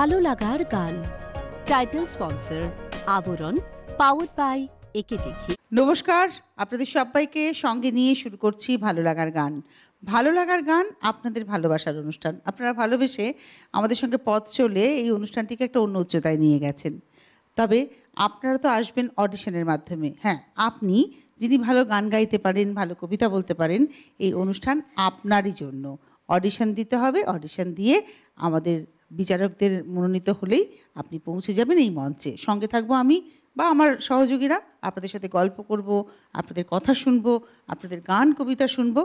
ভালো লাগার গান। টাইটেল স্পন্সর আবরণ, পাওয়ার্ড বাই একে দেখি। নমস্কার, আপনাদের সবাইকে সঙ্গে নিয়ে শুরু করছি ভালো লাগার গান। ভালো লাগার গান আপনাদের ভালোবাসার অনুষ্ঠান। আপনারা ভালোবেসে আমাদের সঙ্গে পথ চলে এই অনুষ্ঠানটিকে একটা অন্য উচ্চতায় নিয়ে গেছেন। তবে আপনারা তো আসবেন অডিশনের মাধ্যমে। হ্যাঁ, আপনি যিনি ভালো গান গাইতে পারেন, ভালো কবিতা বলতে পারেন, এই অনুষ্ঠান আপনারই জন্য। অডিশন দিতে হবে, অডিশন দিয়ে আমাদের বিচারকদের মনোনীত হলেই আপনি পৌঁছে যাবেন এই মঞ্চে। সঙ্গে থাকবো আমি বা আমার সহযোগীরা, আপনাদের সাথে গল্প করব, আপনাদের কথা শুনবো, আপনাদের গান কবিতা শুনবো।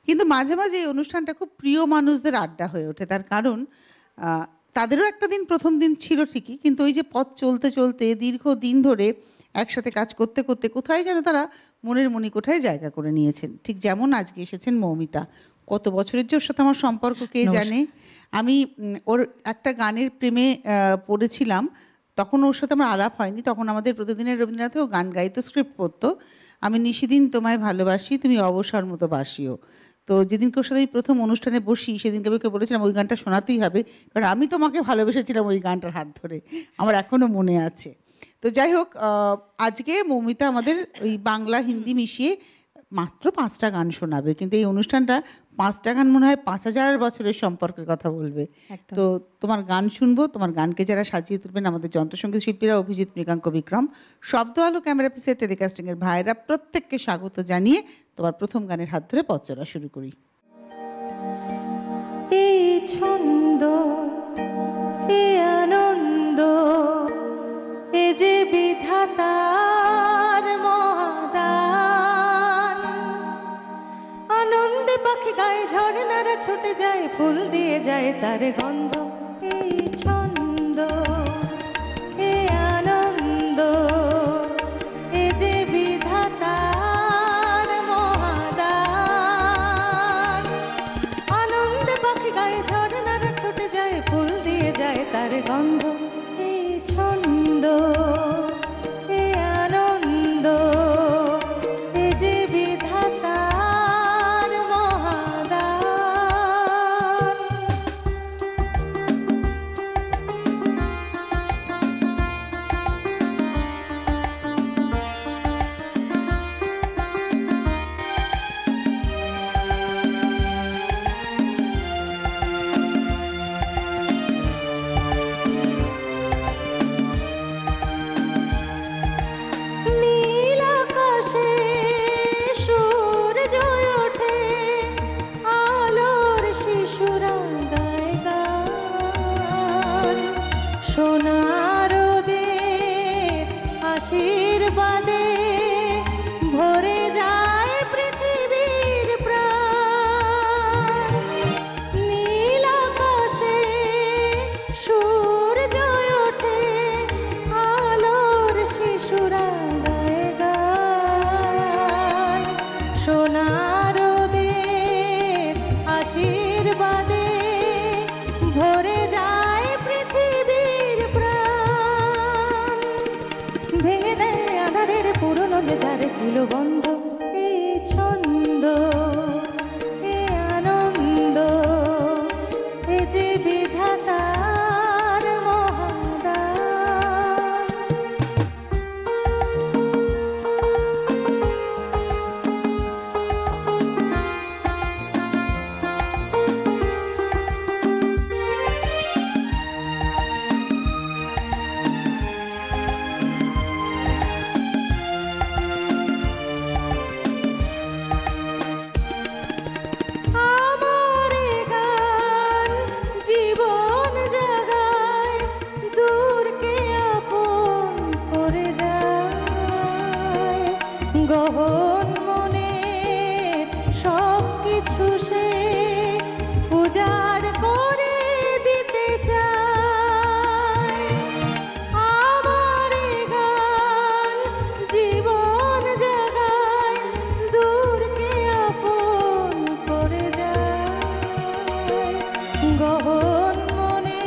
কিন্তু মাঝে মাঝে এই অনুষ্ঠানটা খুব প্রিয় মানুষদের আড্ডা হয়ে ওঠে। তার কারণ তাদেরও একটা দিন প্রথম দিন ছিল ঠিকই, কিন্তু ওই যে পথ চলতে চলতে দীর্ঘ দিন ধরে একসাথে কাজ করতে করতে কোথায় যেন তারা মনের মণিকোঠায় জায়গা করে নিয়েছেন। ঠিক যেমন আজকে এসেছেন মৌমিতা। কত বছরের যে ওর সাথে আমার সম্পর্ক কে জানে। আমি ওর একটা গানের প্রেমে পড়েছিলাম, তখন ওর সাথে আমার আলাপ হয়নি। তখন আমাদের প্রতিদিনের রবীন্দ্রনাথেও গান গাইতো, স্ক্রিপ্ট পড়তো। আমি নিশিদিন তোমায় ভালোবাসি, তুমি অবসর মতো বাসিও। তো যেদিনকে ওর সাথে প্রথম অনুষ্ঠানে বসি সেদিনকে আমি ওকে বলেছিলাম ওই গানটা শোনাতেই হবে, কারণ আমি তোমাকে ভালোবেসেছিলাম ওই গানটার হাত ধরে, আমার এখনও মনে আছে। তো যাই হোক, আজকে মৌমিতা আমাদের ওই বাংলা হিন্দি মিশিয়ে মাত্র 5টা গান শোনাবে, কিন্তু এই অনুষ্ঠানটা 5টা গান মনে হয় 5000 বছরের সম্পর্কের কথা বলবে। তো তোমার গান শুনবো। তোমার গানকে যারা সাজিয়ে তুলবেন আমাদের যন্ত্রসঙ্গীত শিল্পীরা অভিজিৎ, মৃগাঙ্ক, বিক্রম, শব্দ আলো ক্যামেরা পিসের টেলিকাস্টিংয়ের ভাইরা, প্রত্যেককে স্বাগত জানিয়ে তোমার প্রথম গানের হাত ধরে পথ চলা শুরু করি। এই ছন্দ, এই আনন্দ, এ যে বিধাতার মহাদান। আনন্দে পাখি গায়ে ঝর্ণারা ছুটে যায়, ফুল দিয়ে যায় তার গন্ধ। এই ছন্দ, এই আনন্দ, এ যে বিধাতার মহাদান। আনন্দে পাখি গায়ে ঝর্ণারা ছুটে যায়, ফুল দিয়ে যায় তার গন্ধ। এই ছন্দ, এই আনন্দ, এ যে বিধাতার মহাদান। নীল আকাশে সূর্য ওঠে, আলোর শিশুরা গায় গান। সোনার রোদের আশীর্বাদে ভরে যায় পৃথিবীর প্রাণ। নীল আকাশে সূর্য ওঠে, আলোর শিশুরা গায় গান। সোনার রোদের আশীর্বাদে ভরে যায় পৃথিবীর প্রাণ। ভেঙে দেয় আধারের পুরনো যে দ্বার ছিল বন্ধ। এই ছন্দ, এই আনন্দ, এ যে বিধাতার মহাদান। আমার গান জীবন জাগায়, দূরকে আপন করে যায়। গহন মনে সব কিছু সে উজাড় করে দিতে চায়। আমার গান জীবন জাগায়, দূরকে আপন করে যায়। গহন মনে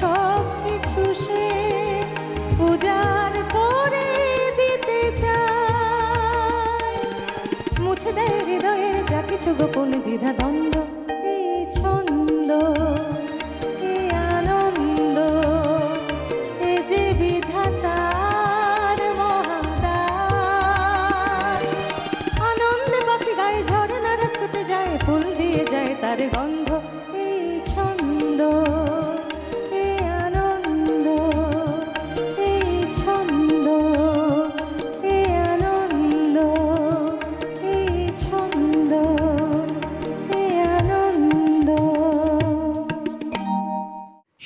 সব কিছু সে উজাড় করে দিতে চায়। মুছে দেয় হৃদয়ের যা কিছু গোপন দ্বিধা দ্বন্দ্ব। এই ছন্দ, এই আনন্দ, তার গন্ধ এই ছন্দ, এই আনন্দ, এই ছন্দ, এই আনন্দ, এই ছন্দ, এই আনন্দ।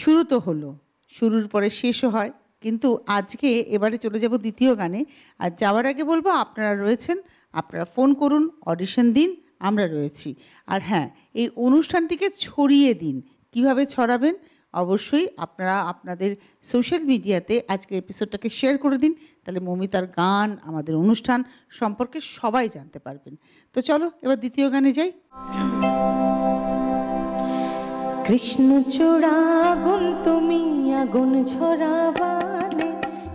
শুরু তো হলো, শুরুর পরে শেষও হয়, কিন্তু আজকে এবারে চলে যাব দ্বিতীয় গানে। আর যাওয়ার আগে বলবো আপনারা রয়েছেন, আপনারা ফোন করুন, অডিশন দিন, আমরা রয়েছি। আর হ্যাঁ, এই অনুষ্ঠানটিকে ছড়িয়ে দিন। কিভাবে ছড়াবেন? অবশ্যই আপনারা আপনাদের সোশ্যাল মিডিয়াতে আজকের এপিসোডটাকে শেয়ার করে দিন, তাহলে মৌমিতার গান, আমাদের অনুষ্ঠান সম্পর্কে সবাই জানতে পারবেন। তো চলো এবার দ্বিতীয় গানে যাই। কৃষ্ণচূড়া আগুন তুমি, আগুন ঝরাবানে,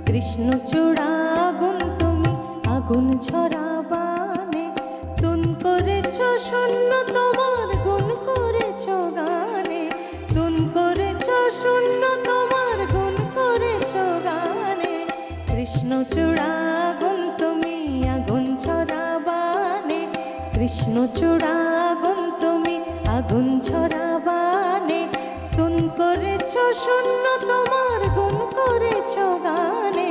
কৃষ্ণচূড়া আগুন তুমি, আগুন ঝরাবানে, তুন করেছ শূন্য তোমার গুণ করেছ গানে, তুন করেছ শূন্য তোমার গুণ করেছ গানে, কৃষ্ণচূড়া আগুন তুমি, আগুন ঝরাবানে, কৃষ্ণচূড়া আগুন তুমি, আগুন ঝরাবানে, তুন করেছ শূন্য তোমার গুণ করেছ গানে,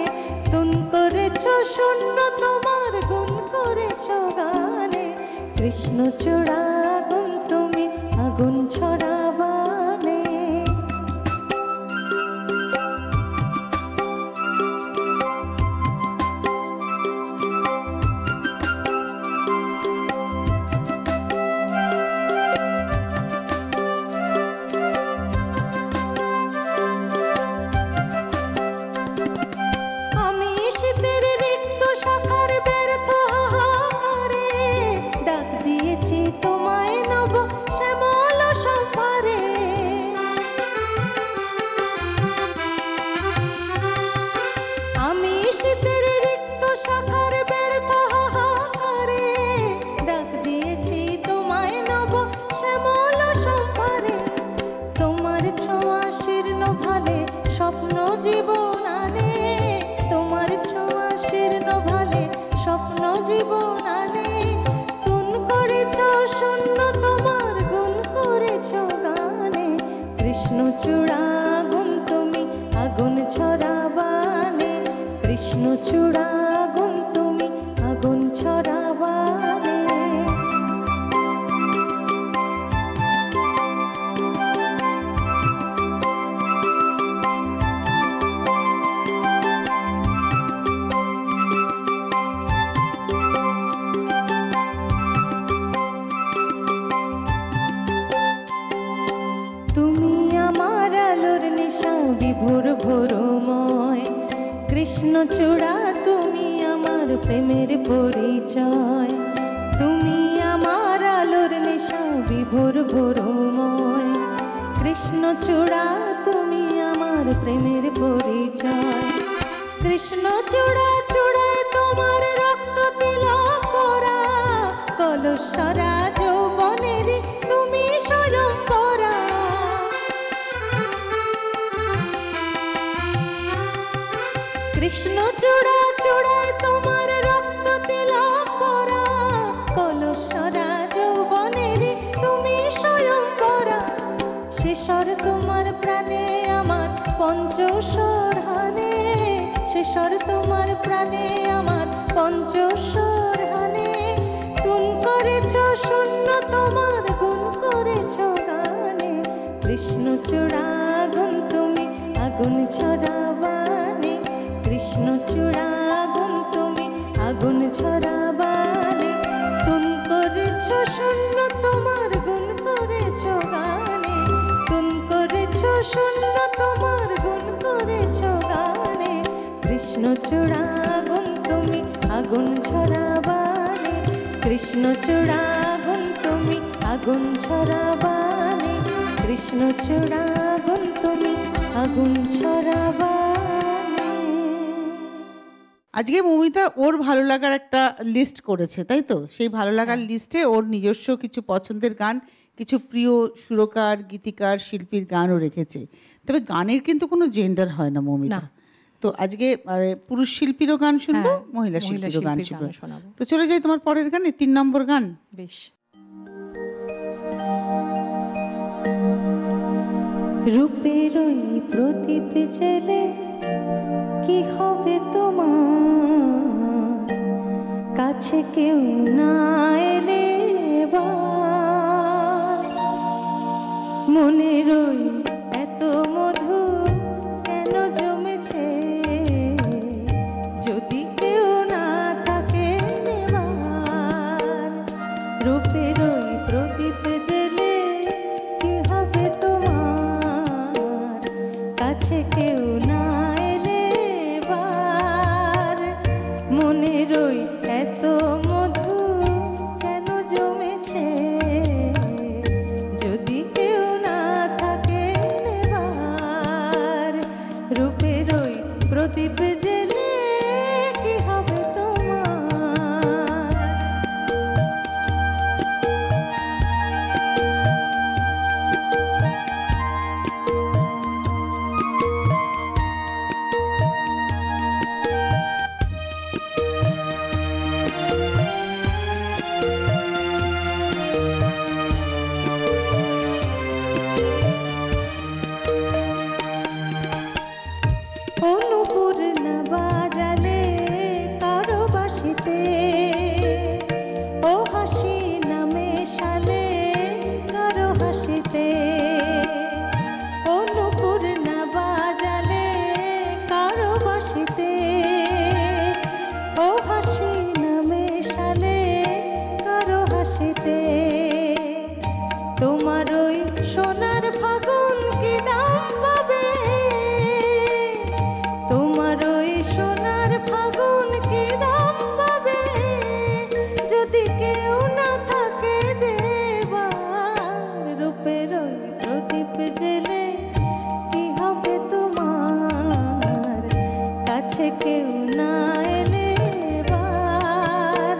তুন করেছ শূন্য তোমার গুণ করেছ গানে, কৃষ্ণচূড়া আগুন তুমি, আগুন ঝরাবানে। আমি শীতের রিক্ত শাখার ব্যর্থ হাহাকারে, ডাক দিয়েছি তোমায় নব শ্যামল সম্ভারে। আমি শীতের রিক্ত শাখার ব্যর্থ হাহাকারে, ডাক দিয়েছি তোমায় নব শ্যামল সম্ভারে। তোমার ছোঁয়া শীর্ণ ভালে স্বপ্ন জীবন আনে, তোমার ছোঁয়া শীর্ণ ভালে স্বপ্ন জীবন আনে, তুন করেছ শূন্য তোমার গুণ করেছ গানে, কৃষ্ণচূড়া আগুন তুমি, আগুন ঝরাবানে, কৃষ্ণচূড়া আগুন তুমি, আগুন ঝরাবানে। তুমি আমার আলোর নেশা বিভোর ভোরময়, কৃষ্ণচূড়া তুমি আমার প্রেমের পরিচয়, তুমি আমার আলোর নেশা বিভোর ভোরময়, কৃষ্ণচূড়া তুমি আমার প্রেমের পরিচয়, কৃষ্ণচূড়া চূড়ায় তোমার রক্ত তিলক করা, কলসরা যৌবনের তুমি স্বয়ংবরা, কৃষ্ণচূড়া চূড়ায় তোমার রক্ত তিলক করা, কলসরা যৌবনের তুমি স্বয়ংবরা, শেষর তোমার প্রাণে আমার পঞ্চস্বর হানে, শেষর তোমার প্রাণে আমার পঞ্চস্বর হানে, তুন করেছ শূন্য তোমার গুণ করেছ গানে, কৃষ্ণচূড়া আগুন তুমি, আগুন ঝরাবানে, কৃষ্ণচূড়া আগুন তুমি, আগুন ঝরাবানে, তুন করেছ শূন্য তোমার গুণ করেছ গানে, তুন করেছ শূন্য তোমার গুণ করেছ গানে, কৃষ্ণচূড়া আগুন তুমি, আগুন ঝরাবানে, কৃষ্ণচূড়া আগুন তুমি, আগুন ঝরাবানে, কৃষ্ণচূড়া আগুন তুমি, আগুন ঝরাবানে। আজকে মৌমিতা ওর ভালো লাগার একটা লিস্ট করেছে, তাই তো? সেই ভালো লাগার লিস্টে ওর নিজস্ব কিছু পছন্দের গান, কিছু প্রিয় সুরকার, গীতিকার, শিল্পীর গানও রেখেছে। তবে গানের কিন্তু কোনো জেন্ডার হয় না মৌমিতা। তো আজকে পুরুষ শিল্পীরও গান শুনবো, মহিলা শিল্পীরও গান শুনবো। তো চলে যাই তোমার পরের গানে, 3 নম্বর গান। বেশ। রূপের ওই প্রদীপ জেলে কি হবে তোমার, কাছে কেউ না এলে এবার। মনের ওই এত মধু কেন জমেছে, যদি কেউ না থাকে নেবার। রূপের ওই প্রদীপ জেলে কি হবে তোমার, কাছে কেউ না এলে এবার। মনের ওই এত মধু কেন জমেছে, যদি কেউ না থাকে নেবার। রূপের ওই প্রদীপ জেলে কি হবে তোমার। অনুপুর না বাজালে কারো বাঁশিতে, ও হাসি না মেশালে কারো হাসিতে। অনুপুর না বাজালে কারো বাঁশিতে, ও হাসি না মেশালে কারো হাসিতে। তোমার ওই সোনার ফাগুন কি দাম পাবে, তোমার ওই সোনার ফাগুন কি দাম পাবে, যদি কেউ না থাকে দেবার। রূপের ওই প্রদীপ জেলে কি হবে তোমার, কাছে কেউ না এলে এবার।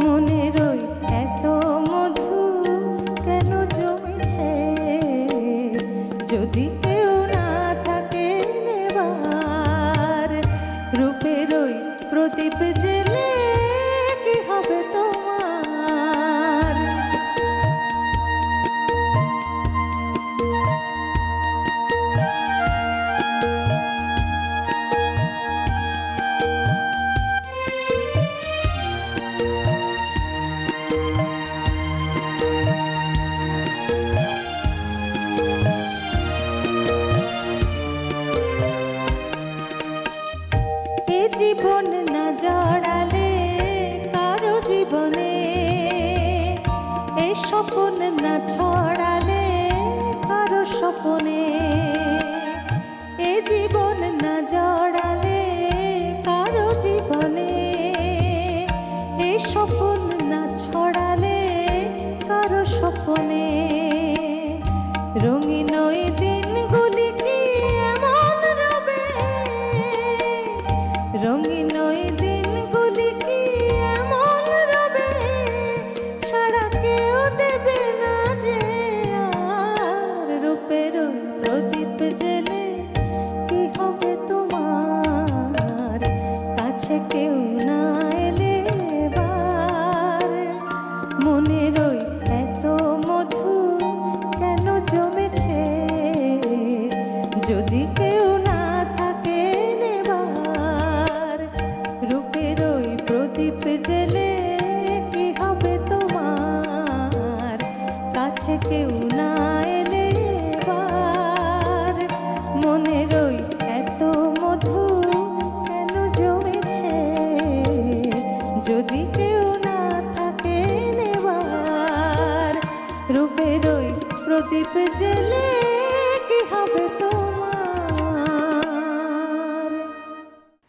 মনের ওই এত মধু কেন জমেছে, যদি কেউ না থাকে নেবার। রূপের ওই প্রদীপ জেলে কি হবে তোমার। এ জীবন না জড়ালে কারো জীবনে, এ স্বপ্ন না ছড়ালে কারো স্বপ্নে। এ জীবন না জড়ালে কারো জীবনে, এ স্বপ্ন না ছড়ালে কারো স্বপ্নে। রঙিন ওই দিনগুলি কি এমন রবে, রঙিন ওই দিনগুলি কি এমন রবে, সারা কেউ দেবে না যে আর। রূপের ওই প্রদীপ জেলে কি হবে তোমার, কাছে কেউ না এলে এবার। মনের ওই এত মধু কেন জমেছে, যদি কেউ না থাকে নেবার। রূপের ওই প্রদীপ জেলে কি হবে তোমার, কাছে কেউ না এলে এবার। মনের ওই এত মধু কেন জমেছে, যদি কেউ না থাকে নেবার। রূপের ওই প্রদীপ জেলে কি হবে তোমার।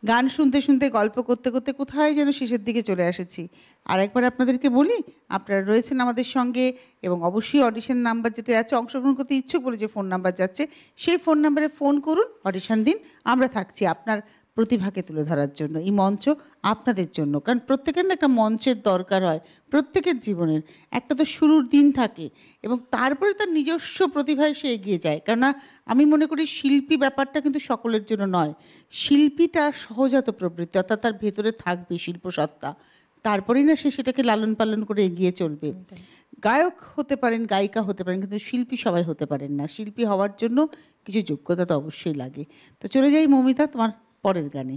গান শুনতে শুনতে গল্প করতে করতে কোথায় যেন শেষের দিকে চলে এসেছি। আর একবার আপনাদেরকে বলি, আপনারা রয়েছেন আমাদের সঙ্গে এবং অবশ্যই অডিশন নাম্বার যেটা আছে, অংশগ্রহণ করতে ইচ্ছুক বলে যে ফোন নাম্বার যাচ্ছে, সেই ফোন নাম্বারে ফোন করুন, অডিশন দিন। আমরা থাকছি আপনার প্রতিভাকে তুলে ধরার জন্য। এই মঞ্চ আপনাদের জন্য, কারণ প্রত্যেকের না একটা মঞ্চের দরকার হয়। প্রত্যেকের জীবনের একটা তো শুরুর দিন থাকে এবং তারপরে তার নিজস্ব প্রতিভায় সে এগিয়ে যায়। কেননা আমি মনে করি শিল্পী ব্যাপারটা কিন্তু সকলের জন্য নয়। শিল্পীটা সহজাত প্রবৃত্তি, অর্থাৎ তার ভেতরে থাকবে শিল্পসত্তা, তারপরেই না সে সেটাকে লালন পালন করে এগিয়ে চলবে। গায়ক হতে পারেন, গায়িকা হতে পারেন, কিন্তু শিল্পী সবাই হতে পারেন না। শিল্পী হওয়ার জন্য কিছু যোগ্যতা তো অবশ্যই লাগে। তো চলে যাই মৌমিতা তোমার পরের গানে।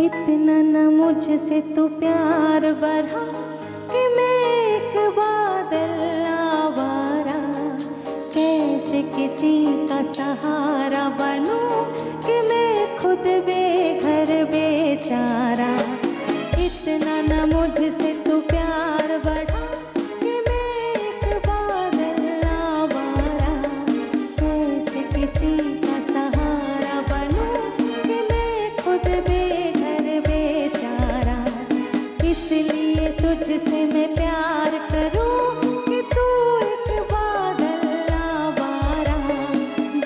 इतना न मुझसे तू प्यार बढ़ा कि मैं एक बादल आवारा, कैसे किसी का सहारा बनूं कि मैं खुद बेघर बेचारा। इतना न मुझसे तू प्यार बढ़ा कि मैं एक बादल आवारा, कैसे किसी का सहारा बनूं कि मैं खुद बेघर बेचारा। इसलिए तुझसे मैं प्यार करूं कि तू एक बादल आवारा,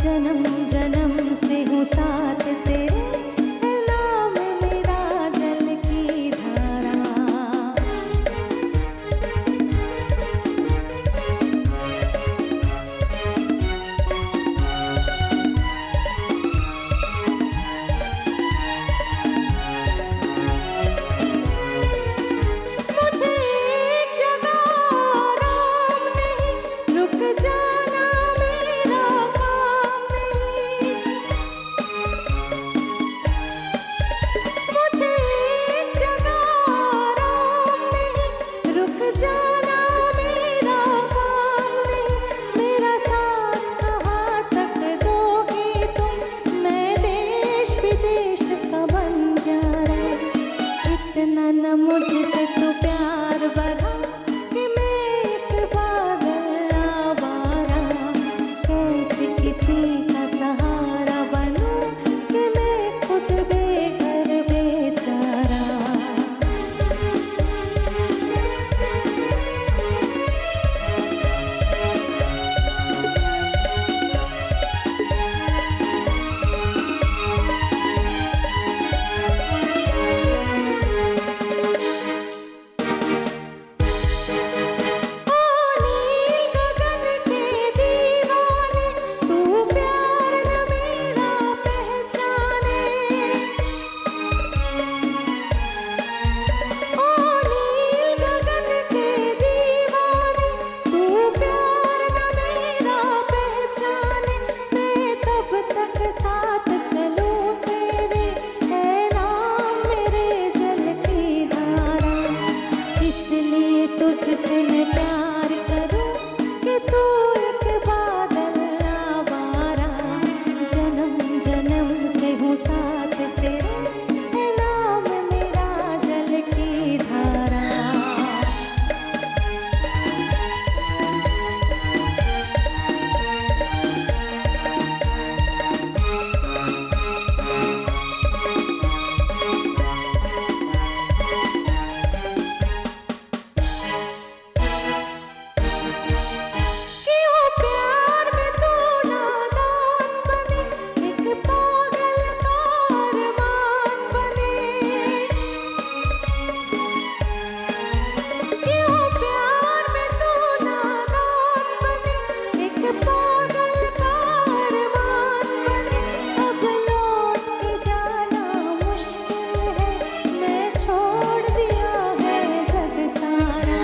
जन्म जन्म से हूँ साथ तेरे, है नाम मेरा जल की धारा। मुझे एक जगह आराम नहीं, रुक जाना मेरा काम नहीं। मुझे एक जगह आराम नहीं, रुक जाना मेरा काम नहीं। मेरा साथ कहाँ तक दोगे तुम, मैं देश विदेश का बंजारा। इतना न मुझसे तू प्यार बढ़ा कि मैं एक बादल आवारा, कैसे किसी का सहारा बनूं कि मैं खुद बेघर बेचारा। ओ नील गगन के दीवाने, तू प्यार न मेरा पहचाने। ओ नील गगन के दीवाने, तू प्यार न मेरा पहचाने। मैं तब तक साथ चलूं तेरे, है नाम मेरे जल की धारा। इसलिए तुझसे मैं प्यार करूं कि तू एक बादल आवारा, जन्म जन्म से हूँ साथ तेरे, है नाम मेरा जल की धारा। क्यों प्यार में तू नादान बने, एक पागल का अरमान बने। क्यों प्यार में तू नादान बने, एक पागल का अरमान बने। अब लौट के जाना मुश्किल है, मैं छोड़ दिया है जग सारा।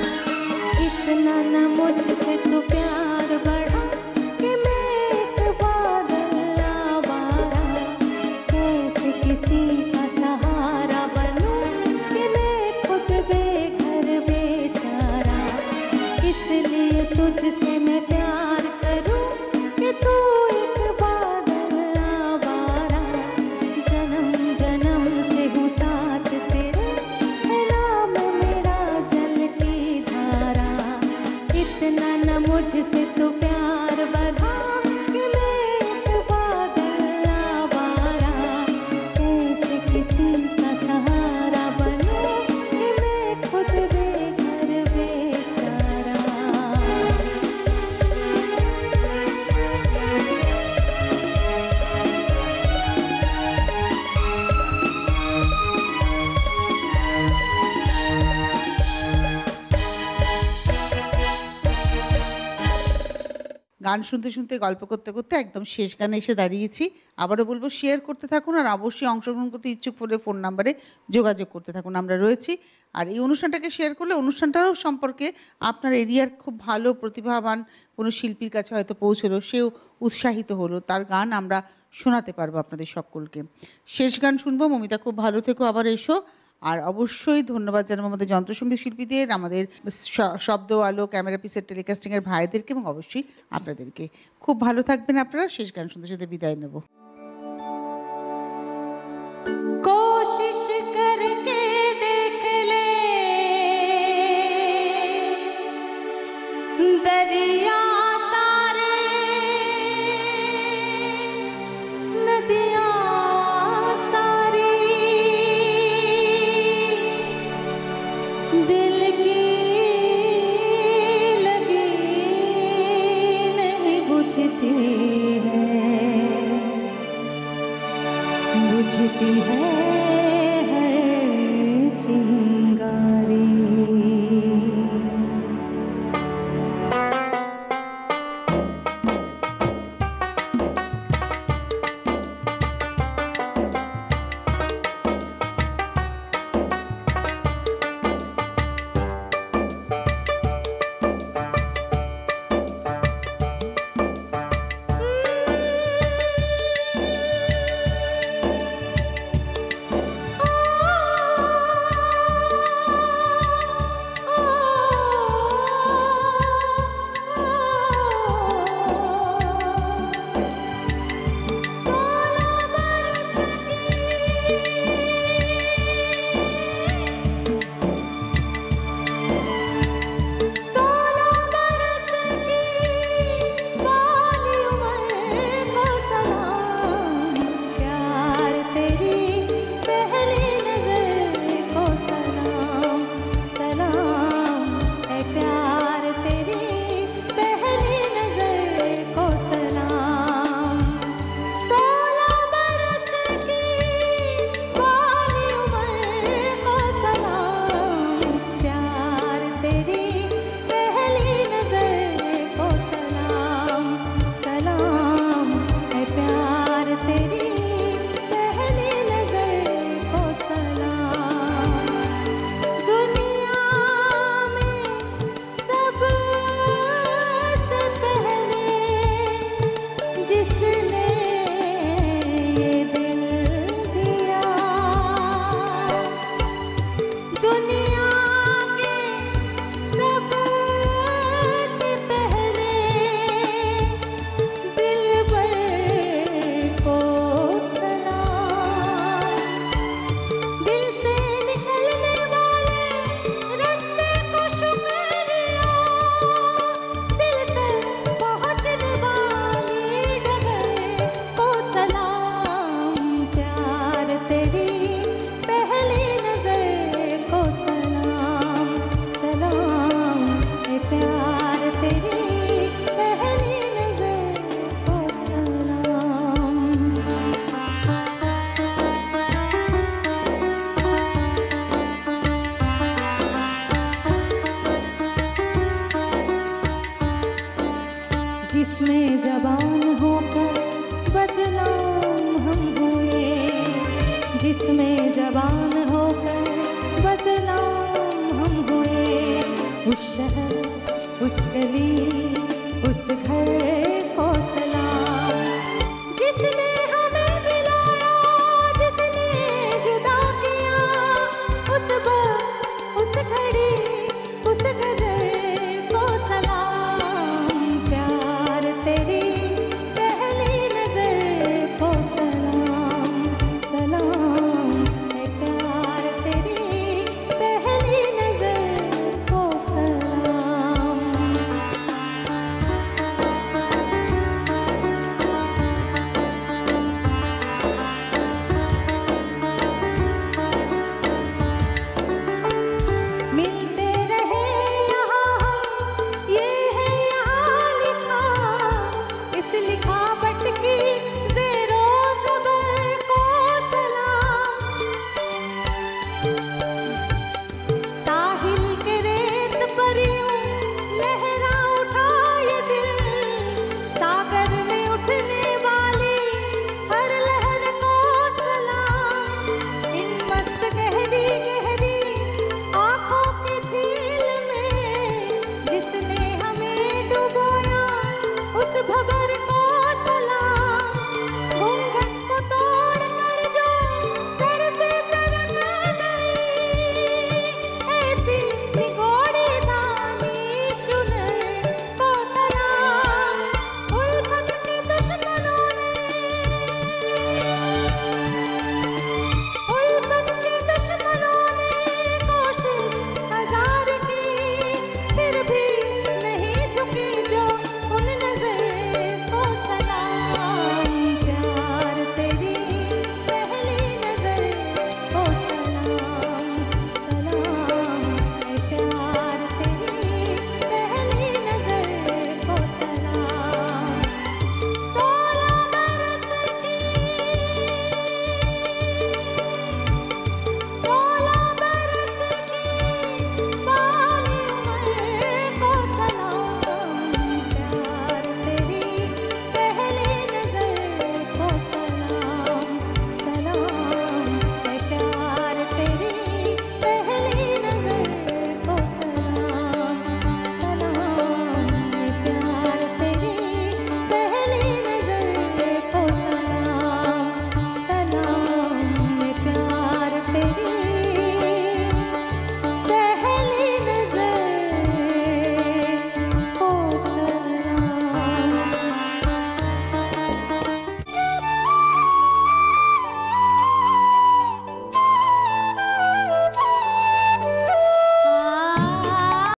इतना न मुझसे तू प्यार बढ़ा कि मैं एक बादल आवारा, कैसे किसी का सहारा बनूं कि मैं खुद बेघर बेचारा। इसलिए तुझसे मैं प्यार करूं कि तू एक बादल आवारा, जन्म जन्म से हूँ साथ तेरे, है नाम मेरा जल की धारा। इतना न मुझसे तू प्यार बढ़ा कि मैं एक बादल आवारा, कैसे किसी का सहारा बनूं कि मैं खुद बेघर बेचारा। গান শুনতে শুনতে গল্প করতে করতে একদম শেষ গানে এসে দাঁড়িয়েছি। আবারও বলবো, শেয়ার করতে থাকুন আর অবশ্যই অংশগ্রহণ করতে ইচ্ছুক হলে ফোন নাম্বারে যোগাযোগ করতে থাকুন, আমরা রয়েছি। আর এই অনুষ্ঠানটাকে শেয়ার করলে অনুষ্ঠানটাও সম্পর্কে আপনার এরিয়ার খুব ভালো প্রতিভাবান কোনো শিল্পীর কাছে হয়তো পৌঁছলো, সেও উৎসাহিত হলো, তার গান আমরা শোনাতে পারবো আপনাদের সকলকে। শেষ গান শুনবো। মমিতা, খুব ভালো থেকো, আবার এসো। আর অবশ্যই ধন্যবাদ জানাবো আমাদের যন্ত্রসঙ্গীত শিল্পীদের, আমাদের শব্দ আলো ক্যামেরা পিসের টেলিকাস্টিংয়ের ভাইদেরকে এবং অবশ্যই আপনাদেরকে। খুব ভালো থাকবেন আপনারা। শেষ গান শুনতে শুনতে বিদায় নেব। कोशिश करके देख ले दरिया सारे नदियाँ सारी दिल की लगी नहीं बुझती है, बुझती है चिंगारी। जिसमें जवान होकर बदनाम हम हुए, जिसमें जवान होकर बदनाम हम हुए, उस शहर उस गली उस घर को